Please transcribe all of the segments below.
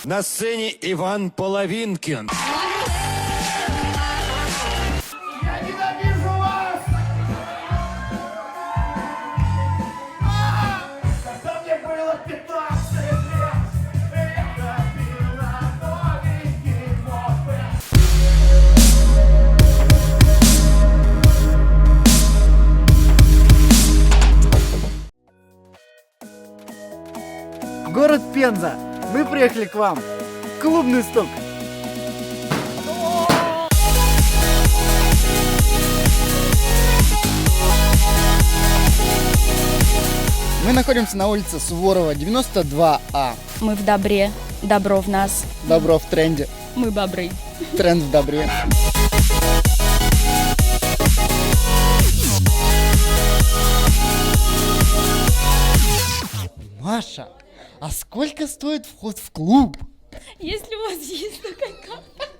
На сцене Иван Половинкин. Я ненавижу вас! Когда мне было 15 лет, это было новенький мопед. Город Пенза. Мы приехали к вам. Клубный стук. Мы находимся на улице Суворова, 92А. Мы в добре, добро в нас. Добро в тренде. Мы бобры. Тренд в добре. Маша, а сколько стоит вход в клуб? Если у вас есть такая карта.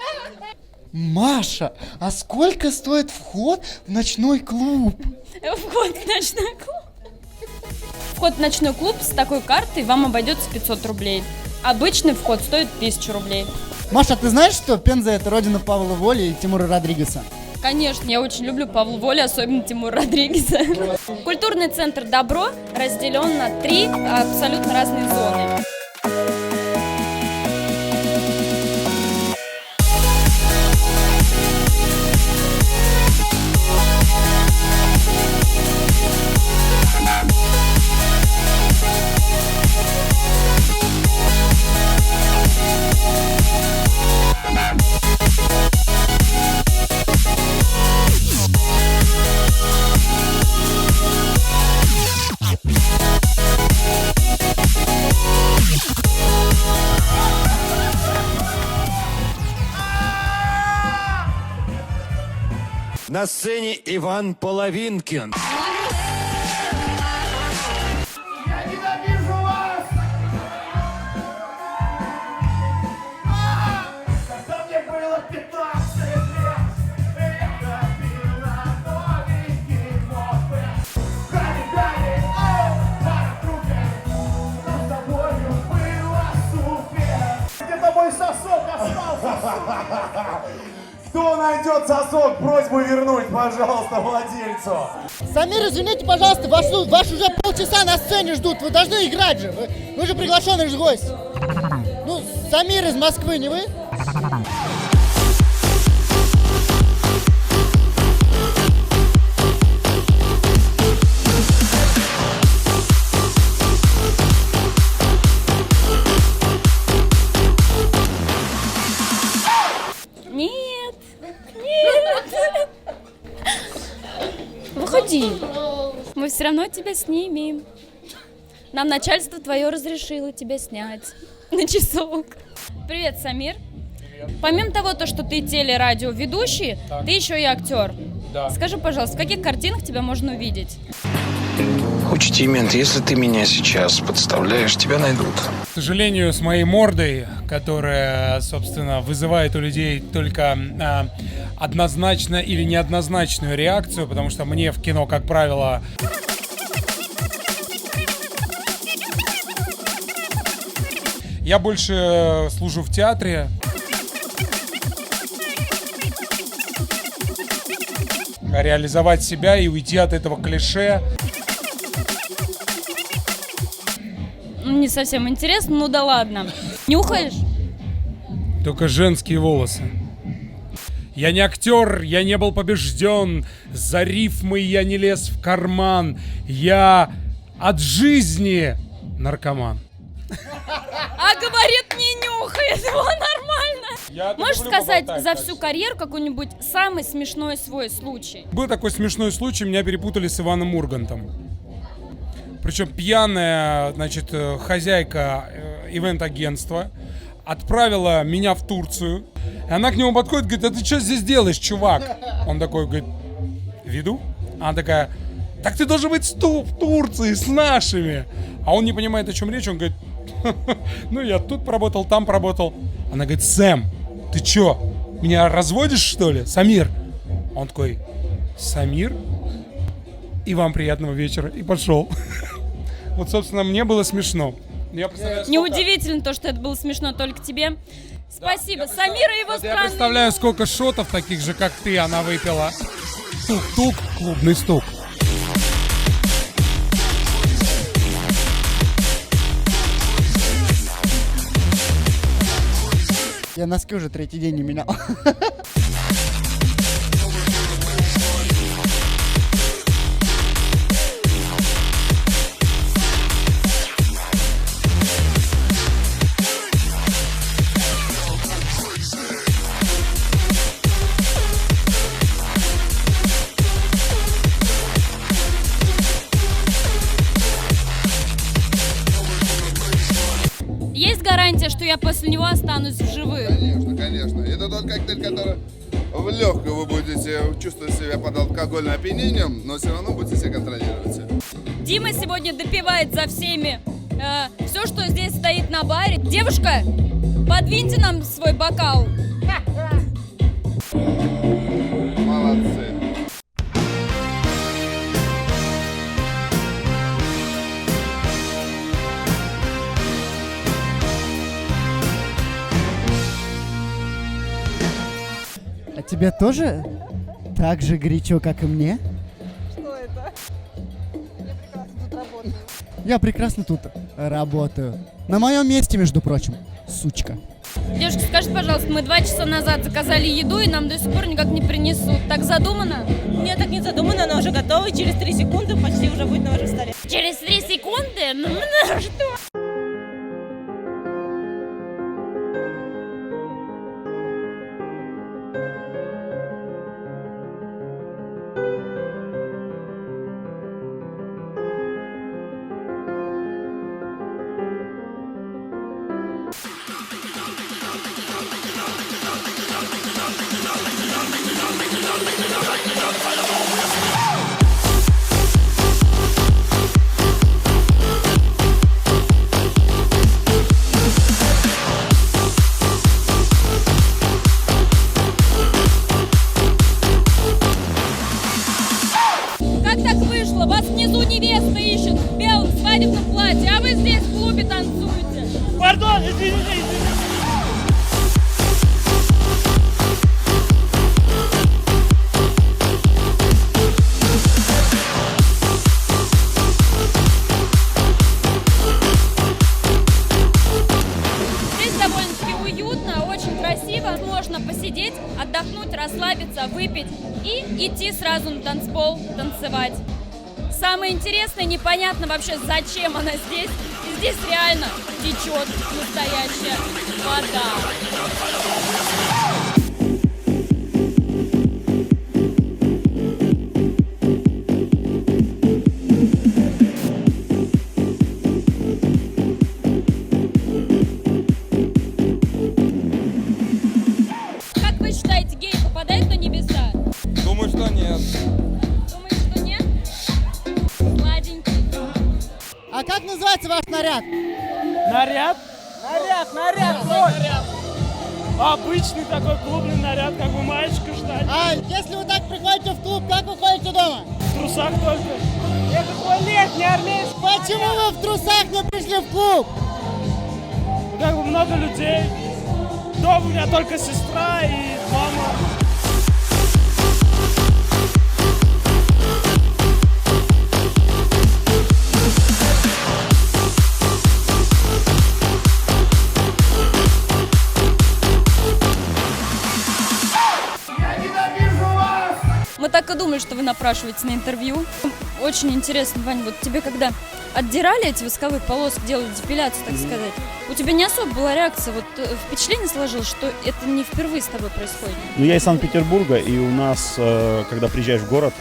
Маша, а сколько стоит вход в ночной клуб? Вход в ночной клуб. Вход в ночной клуб с такой картой вам обойдется 500 рублей. Обычный вход стоит 1000 рублей. Маша, ты знаешь, что Пенза — это родина Павла Воли и Тимура Родригеса? Конечно, я очень люблю Павла Воли, особенно Тимура Родригеса. Культурный центр «Добро» разделен на 3 абсолютно разные зоны. На сцене Иван Половинкин. Я ненавижу вас! Когда мне было 15 лет, это было новенький мопед. Дали, пара трупер, но с тобою было супер. Где-то мой сосок остался. Кто найдет сосок, просьбу вернуть, пожалуйста, владельцу. Самир, извините, пожалуйста, вас уже полчаса на сцене ждут. Вы должны играть же. Вы же приглашенный гость. Ну, Самир из Москвы, не вы? Нет, нет. Выходи. Мы все равно тебя снимем. Нам начальство твое разрешило тебя снять на часок. Привет, Самир. Привет. Помимо того, что ты телерадиоведущий, ты еще и актер. Да. Скажи, пожалуйста, в каких картинах тебя можно увидеть? Учти, мент, если ты меня сейчас подставляешь, тебя найдут. К сожалению, с моей мордой, которая, собственно, вызывает у людей только однозначно или неоднозначную реакцию, потому что мне в кино, как правило, я больше служу в театре. Реализовать себя и уйти от этого клише. Не совсем интересно, ну да ладно. Нюхаешь? Только женские волосы. Я не актер, я не был побежден. За рифмы я не лез в карман. Я от жизни наркоман. А говорит, не нюхает, его нормально. Можешь сказать за всю карьеру какой-нибудь самый смешной свой случай? Был такой смешной случай, меня перепутали с Иваном Ургантом. Причем пьяная, значит, хозяйка ивент-агентства отправила меня в Турцию. И она к нему подходит, говорит: а ты что здесь делаешь, чувак? Он такой говорит: веду. Она такая: так ты должен быть в Турции с нашими. А он не понимает, о чем речь. Он говорит: ну я тут поработал, там поработал. Она говорит: Сэм, ты чё, меня разводишь, что ли? Самир. Он такой: Самир? И вам приятного вечера. И пошел. Вот, собственно, мне было смешно. Я представляю, Неудивительно то, что это было смешно только тебе. Спасибо. Самир и его Я странный... представляю, сколько шотов таких же, как ты, она выпила. Тук-тук, клубный стук. Я носки уже третий день не менял. Есть гарантия, что я после него останусь в живых? Конечно, конечно. Это тот коктейль, который в легкую вы будете чувствовать себя под алкогольным опьянением, но все равно будете себя контролировать. Дима сегодня допивает за всеми все, что здесь стоит на баре. Девушка, подвиньте нам свой бокал. Молодцы. А тебе тоже так же горячо, как и мне? Я прекрасно тут работаю. На моем месте, между прочим, сучка. Девушка, скажите, пожалуйста, мы 2 часа назад заказали еду, и нам до сих пор никак не принесут. Так задумано? Нет, так не задумано, она уже готова, и через 3 секунды почти уже будет на вашем столе. Через 3 секунды? Ну что? Как так вышло? Вас внизу невеста ищет в белом свадебном платье, а вы здесь в клубе танцуете. Пардон, извините. Здесь довольно-таки уютно, очень красиво. Можно посидеть, отдохнуть, расслабиться, выпить и идти сразу на танцпол танцевать. Самое интересное, непонятно вообще, зачем она здесь. И здесь реально течет настоящая вода. Как вы считаете, геи попадают на небеса? Думаю, что нет. Думаете, что нет? Сладенький. А как называется ваш наряд? Наряд? Наряд. Обычный такой клубный наряд, как бы маечка ждать. А если вы так приходите в клуб, как вы ходите дома? В трусах только. Это туалет, не армейский. Почему вы в трусах не пришли в клуб? Ну, как бы много людей. Дома у меня только сестра и мама. Я ненавижу вас! Мы так и думали, что вы напрашиваетесь на интервью. Очень интересно, Вань, вот тебе когда отдирали эти восковые полоски, делали депиляцию, так сказать, у тебя не особо была реакция, вот впечатление сложилось, что это не впервые с тобой происходит. Ну, я из Санкт-Петербурга, и у нас, когда приезжаешь в город,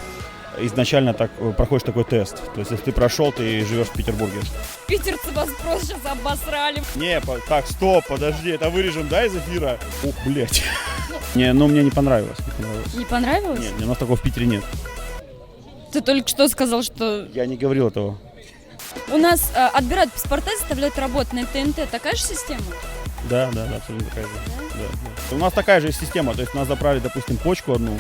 изначально так проходишь такой тест. То есть, если ты прошел, ты живешь в Петербурге. Питерцы вас просто сейчас обосрали. Не, так, стоп, подожди, это вырежем, да, из эфира? Ух, блядь. Не, ну мне не понравилось. Не понравилось? Не, у нас такого в Питере нет. Ты только что сказал, что Я не говорил этого. у нас отбирают паспорта, заставляют работать на ТНТ. Такая же система? Да, абсолютно такая же. Да. У нас такая же система, то есть нас забрали, допустим, почку одну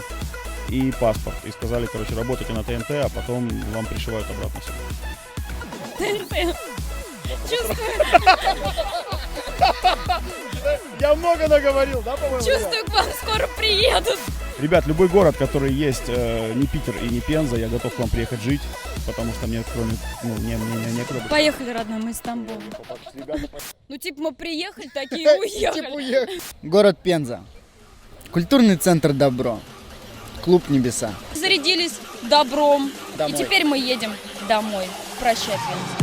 и паспорт. И сказали, короче, работайте на ТНТ, а потом вам пришивают обратно все. ТНТ. Я много наговорил, да, по-моему? Чувствую, к вам скоро приедут. Ребят, любой город, который есть, не Питер и не Пенза, я готов к вам приехать жить, потому что мне кроме, мне некуда. Поехали, родной, мы из Тамбова. Ну, типа, мы приехали, такие уехали. Город Пенза. Культурный центр «Добро». Клуб «Небеса». Зарядились добром. Домой. И теперь мы едем домой. Прощай, Пенза.